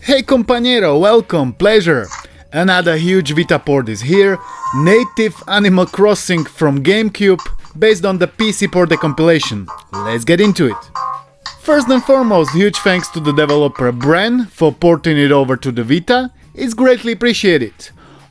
Hey compañero, welcome, pleasure! Another huge Vita port is here, native Animal Crossing from GameCube, based on the PC port compilation. Let's get into it! First and foremost, huge thanks to the developer Bren for porting it over to the Vita, it's greatly appreciated.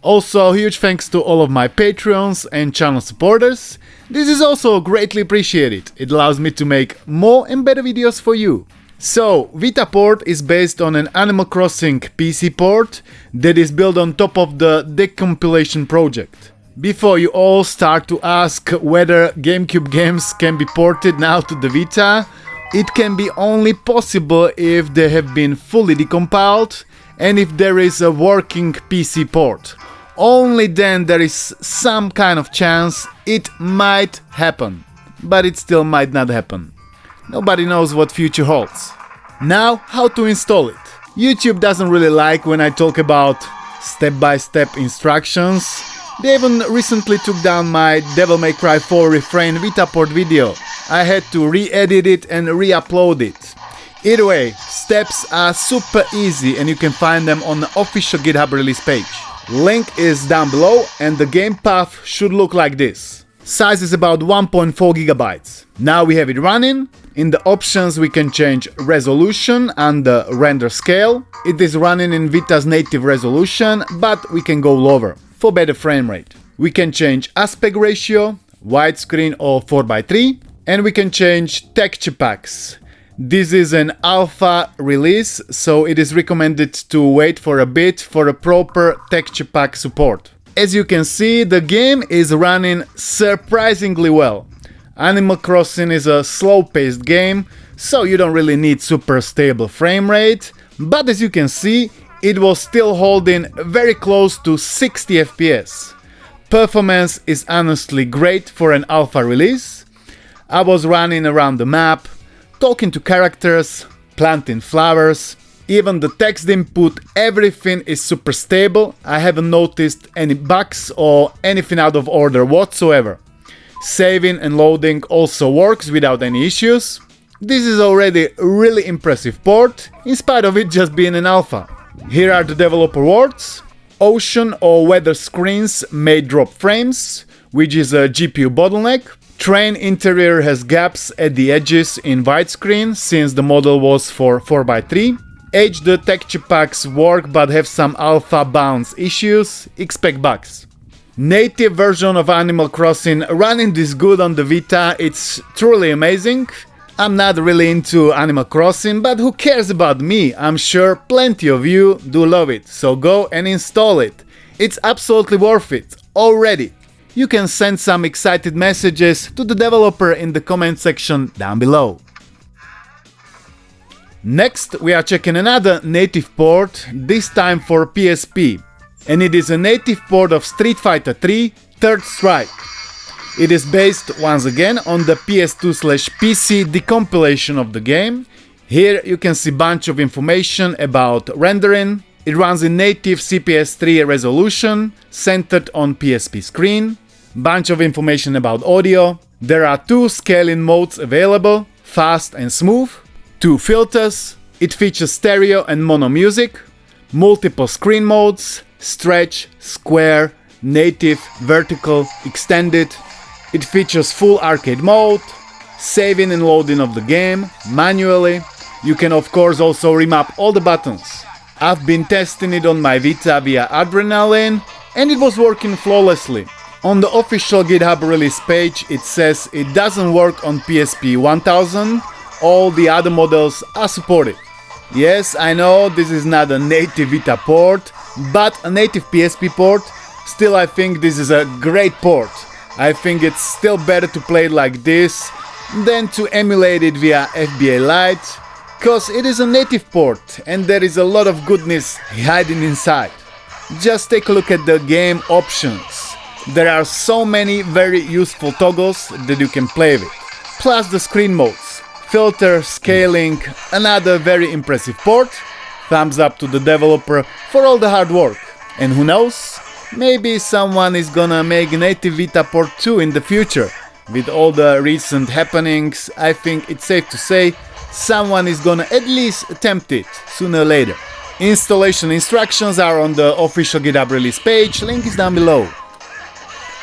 Also, huge thanks to all of my Patreons and channel supporters, this is also greatly appreciated, it allows me to make more and better videos for you. So, Vita port is based on an Animal Crossing PC port that is built on top of the decompilation project. Before you all start to ask whether GameCube games can be ported now to the Vita, it can be only possible if they have been fully decompiled and if there is a working PC port. Only then there is some kind of chance it might happen, but it still might not happen. Nobody knows what future holds. Now, how to install it. YouTube doesn't really like when I talk about step-by-step instructions. They even recently took down my Devil May Cry 4 Refrain Vita port video. I had to re-edit it and re-upload it. Either way, steps are super easy and you can find them on the official GitHub release page. Link is down below and the game path should look like this. Size is about 1.4 GB. Now we have it running. In the options we can change resolution and the render scale. It is running in Vita's native resolution, but we can go lower for better frame rate. We can change aspect ratio, widescreen or 4:3, and we can change texture packs. This is an alpha release, so it is recommended to wait for a bit for a proper texture pack support. As you can see, the game is running surprisingly well. Animal Crossing is a slow-paced game, so you don't really need super stable frame rate, but as you can see, it was still holding very close to 60 FPS. Performance is honestly great for an alpha release. I was running around the map, talking to characters, planting flowers, even the text input, everything is super stable. I haven't noticed any bugs or anything out of order whatsoever. Saving and loading also works without any issues. This is already a really impressive port, in spite of it just being an alpha. Here are the developer words. Ocean or weather screens may drop frames, which is a GPU bottleneck. Train interior has gaps at the edges in widescreen, since the model was for 4:3. HD texture packs work but have some alpha bounce issues, expect bugs. Native version of Animal Crossing running this good on the Vita, it's truly amazing. I'm not really into Animal Crossing, but who cares about me? I'm sure plenty of you do love it, so go and install it. It's absolutely worth it, already. You can send some excited messages to the developer in the comment section down below. Next, we are checking another native port, this time for PSP. And it is a native port of Street Fighter 3 Third Strike. It is based once again on the PS2/PC decompilation of the game. Here you can see bunch of information about rendering. It runs in native CPS 3 resolution, centered on PSP screen. Bunch of information about audio. There are 2 scaling modes available, fast and smooth. 2 filters. It features stereo and mono music. Multiple screen modes. Stretch, square, native, vertical, extended. It features full arcade mode, saving and loading of the game manually. You can of course also remap all the buttons. I've been testing it on my Vita via Adrenaline and it was working flawlessly. On the official GitHub release page it says it doesn't work on PSP 1000, all the other models are supported. Yes, I know this is not a native Vita port, but a native PSP port. Still, I think this is a great port. I think it's still better to play it like this than to emulate it via FBA Lite, cause it is a native port and there is a lot of goodness hiding inside. Just take a look at the game options. There are so many very useful toggles that you can play with. Plus the screen modes, filter, scaling, another very impressive port. Thumbs up to the developer for all the hard work. And who knows, maybe someone is gonna make native Vita port 2 in the future. With all the recent happenings, I think it's safe to say someone is gonna at least attempt it sooner or later. Installation instructions are on the official GitHub release page, link is down below.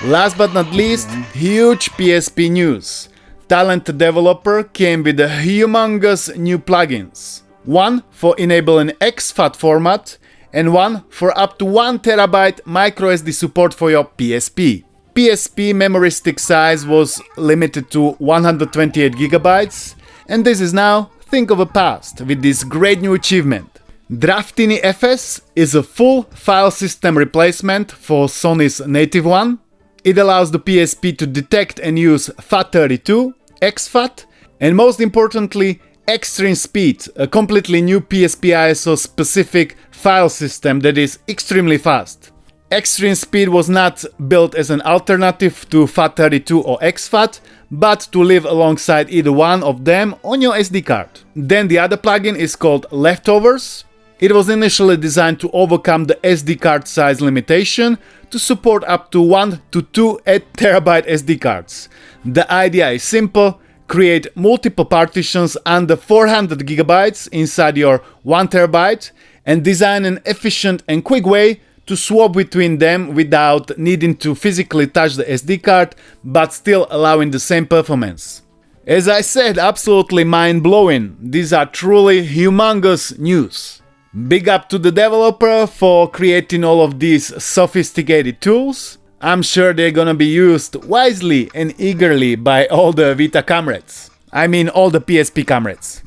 Last but not least, huge PSP news. Talented developer came with a humongous new plugins. One for enabling exFAT format and one for up to 1 TB microSD support for your PSP. PSP memory stick size was limited to 128 GB, and this is now think of a past with this great new achievement. Draftiny+Leftovers is a full file system replacement for Sony's native one. It allows the PSP to detect and use FAT32, exFAT, and most importantly, Extreme Speed, a completely new PSP ISO specific file system that is extremely fast. Extreme Speed was not built as an alternative to FAT32 or exFAT, but to live alongside either one of them on your SD card. Then the other plugin is called Leftovers. It was initially designed to overcome the SD card size limitation to support up to 1 to 2 8TB SD cards. The idea is simple: create multiple partitions under 400 GB inside your 1 TB and design an efficient and quick way to swap between them without needing to physically touch the SD card, but still allowing the same performance. As I said, absolutely mind-blowing. These are truly humongous news. Big up to the developer for creating all of these sophisticated tools. I'm sure they're gonna be used wisely and eagerly by all the Vita comrades. I mean all the PSP comrades.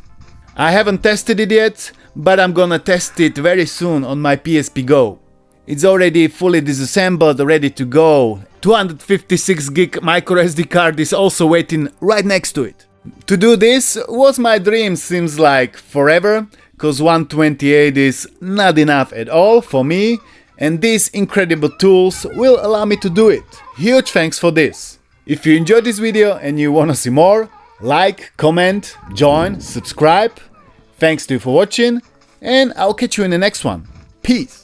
I haven't tested it yet, but I'm gonna test it very soon on my PSP Go. It's already fully disassembled, ready to go. 256 gig microSD card is also waiting right next to it. To do this was my dream, seems like forever, cause 128 is not enough at all for me, and these incredible tools will allow me to do it. Huge thanks for this. If you enjoyed this video and you wanna see more, like, comment, join, subscribe. Thanks to you for watching, and I'll catch you in the next one. Peace!